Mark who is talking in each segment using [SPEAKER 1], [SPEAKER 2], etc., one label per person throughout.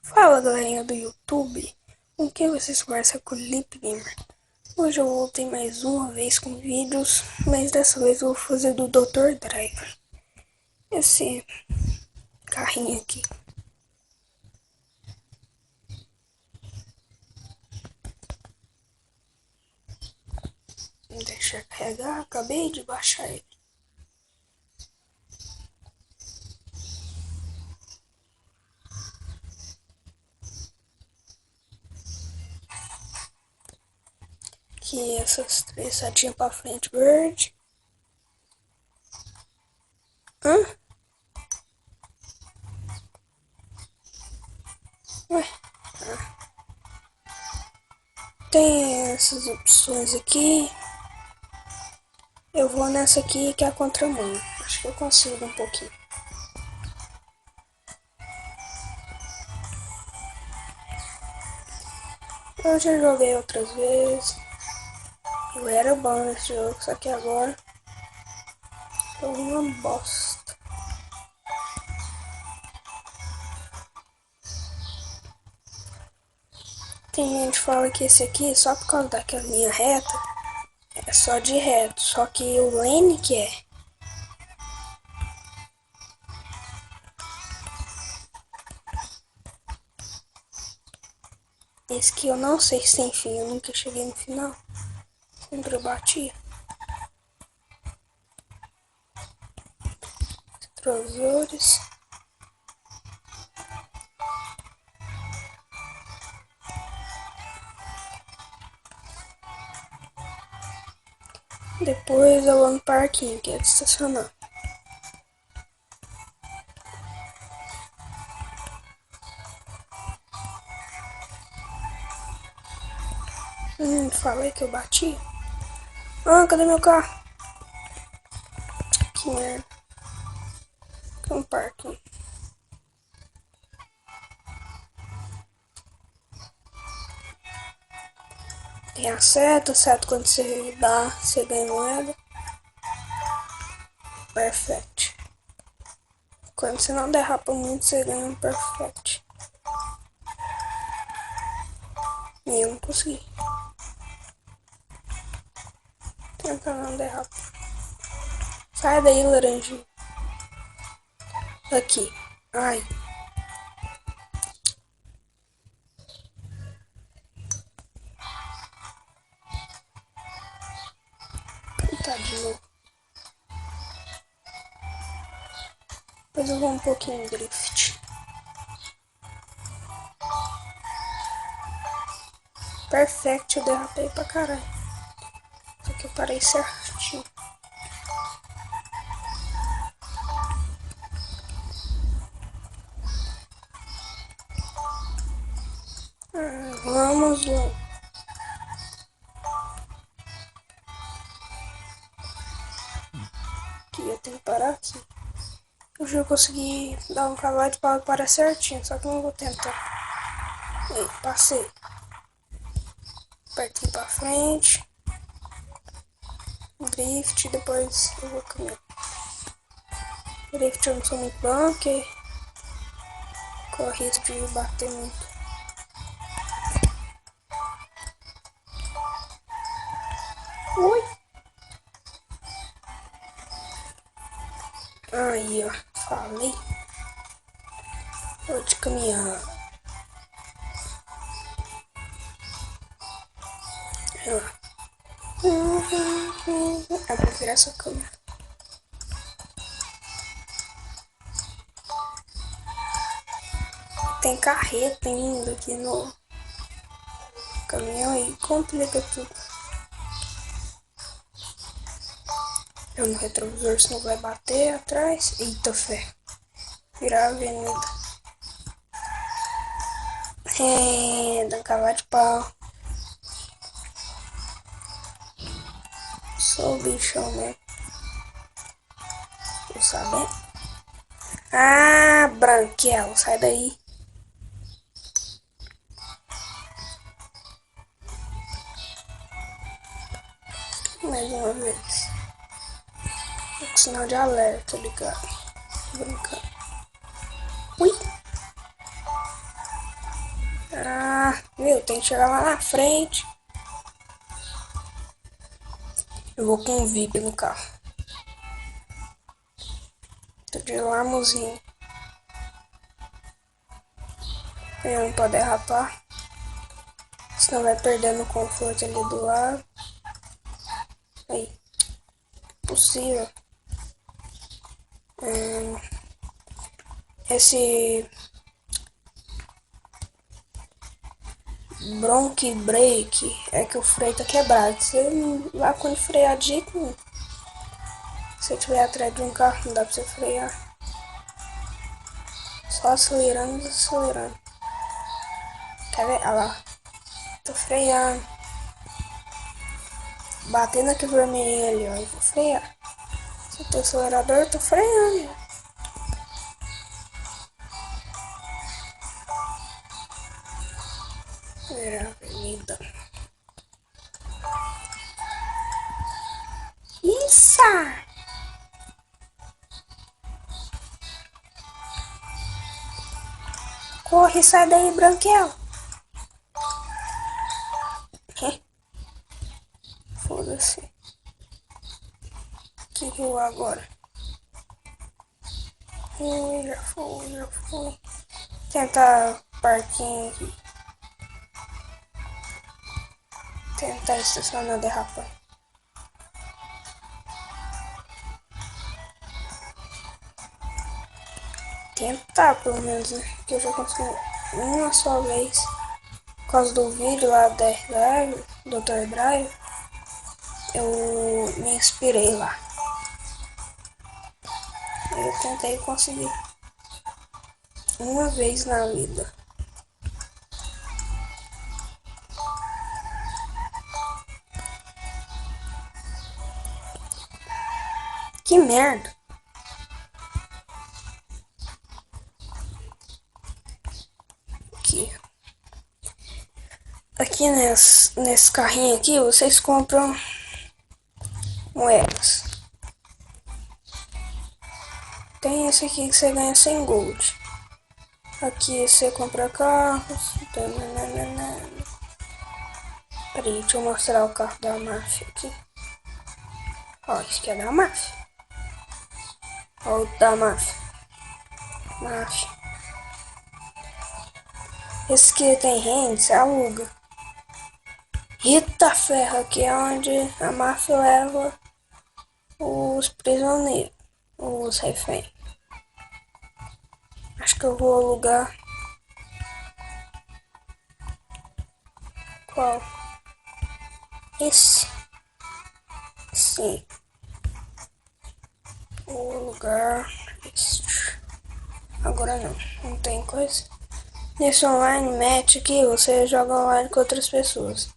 [SPEAKER 1] Fala galerinha do YouTube, com quem vocês conversam com o Lip Gamer. Hoje eu voltei mais uma vez com vídeos, mas dessa vez eu vou fazer do Dr. Driver. Esse carrinho aqui. Deixa eu carregar, acabei de baixar ele. Aqui essas três setinhas pra frente, verde. Hã? Ué? Tem essas opções aqui. Eu vou nessa aqui que é a contramão. Acho que eu consigo um pouquinho. Eu já joguei outras vezes. Eu era bom nesse jogo, só que agora é uma bosta. Tem gente que fala que esse aqui, só por causa daquela linha reta, é só de reto. Só que o lane que é. Esse aqui eu não sei se tem fim, eu nunca cheguei no final. Sempre eu batia. Retrovisores. Depois eu vou no parquinho, que é de estacionar. Falei que eu bati. Ah, cadê meu carro? Que merda. Que é um parquinho. Tem a seta, certo? Quando você dá, você ganha moeda. Perfect. Quando você não derrapa muito, você ganha um perfect. E eu não consegui. Tenta não derrapar. Sai daí, laranjinha. Aqui. Ai. Tá de novo. Depois eu vou um pouquinho em drift. Perfect, eu derrapei pra caralho. Só que eu parei certinho. Vamos lá. Aqui eu tenho que parar aqui. Eu já consegui dar um cavalo de pau para certinho, só que eu não vou tentar. Aí, passei. Pertinho pra frente. Drift, depois eu vou caminhar. Drift eu não sou muito bom, porque corre risco de bater muito. Ui! Aí, ó. Falei. Vou de caminhar. Olha lá. Eu prefiro essa câmera. Tem carreta ainda aqui no caminhão e complica tudo. Eu no retrovisor, senão vai bater atrás. Eita fé. Virar a avenida. Dá um cavalo de pau. Sou o bichão, né? Tô sabendo. Ah, branquelo, sai daí. Mais uma vez. Tô com sinal de alerta ligado. Tô brincando. Ui! Ah, meu, tem que chegar lá na frente. Eu vou com o VIP no carro. Tô de lamozinho. Eu não pode derrapar. Senão vai perdendo o conforto ali do lado. Aí. Possível. Esse bronque break é que o freio tá quebrado. Você não vai com ele frear de jeito nenhum. Se você estiver atrás de um carro, não dá pra você frear. Só acelerando, desacelerando. Quer ver? Olha lá. Tô freando. Batendo aqui vermelhinho ali, ó. Eu vou frear. Se eu tô acelerador, eu tô freando. Virar avenida. Isso! Corre, sai daí, Branquelo. Foda-se. Que rua agora? Já fui. Tentar parquinho aqui. Tentar estacionar derrapando. Tentar, pelo menos, né? Porque eu já consegui uma só vez. Por causa do vídeo lá da Drive, Dr. Drive, eu me inspirei lá. Eu tentei conseguir uma vez na vida. Que merda! Aqui. Aqui nesse carrinho aqui, vocês compram moedas. Tem esse aqui que você ganha 100 gold. Aqui você compra carros. Peraí, deixa eu mostrar o carro da máfia aqui. Ó, esse aqui é da máfia. Ó, o da máfia. Máfia. Esse aqui tem rende, você aluga. Eita ferro, aqui é onde a máfia leva os prisioneiros, os reféns. Acho que eu vou alugar. Qual? Esse. Sim. Vou alugar. Agora não tem coisa. Nesse online match aqui, você joga online com outras pessoas.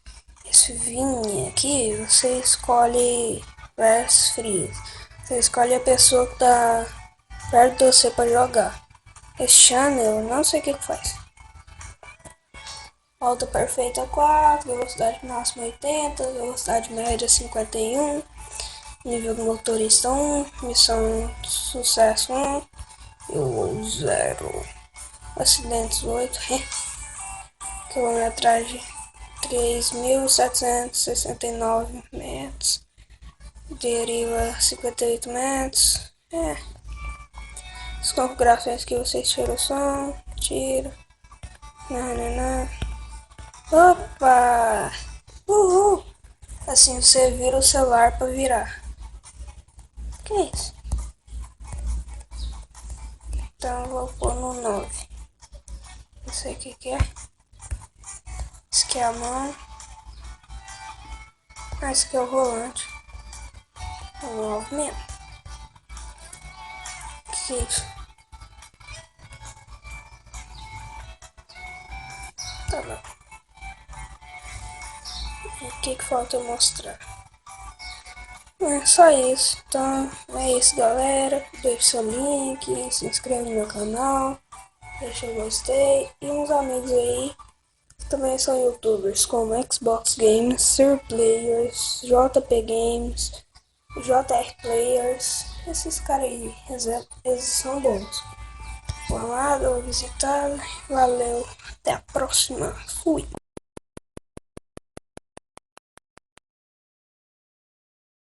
[SPEAKER 1] Esse vinho aqui, você escolhe várias frias. Você escolhe a pessoa que tá perto de você pra jogar. Esse channel, não sei o que faz. Volta perfeita 4, velocidade máxima 80, velocidade média 51, nível do motorista 1, missão sucesso 1, eu 0, acidentes 8, quilometragem 3.769 metros, deriva 58 metros, as configurações que vocês tiram o som, tira, opa, uhul, assim você vira o celular pra virar, que é isso? Então eu vou pôr no 9, não sei o que é, esse aqui é a mão, esse aqui é o volante, é o 9 mesmo, que é isso? Tá bom. O que falta eu mostrar? É só isso. Então é isso, galera. Deixe seu link, se inscreva no meu canal, deixa o gostei. E uns amigos aí que também são youtubers, como Xbox Games, Sir Players, JP Games, JR Players. Esses caras aí, eles são bons. vou lá, dou uma visitada. Valeu, até a próxima. Fui.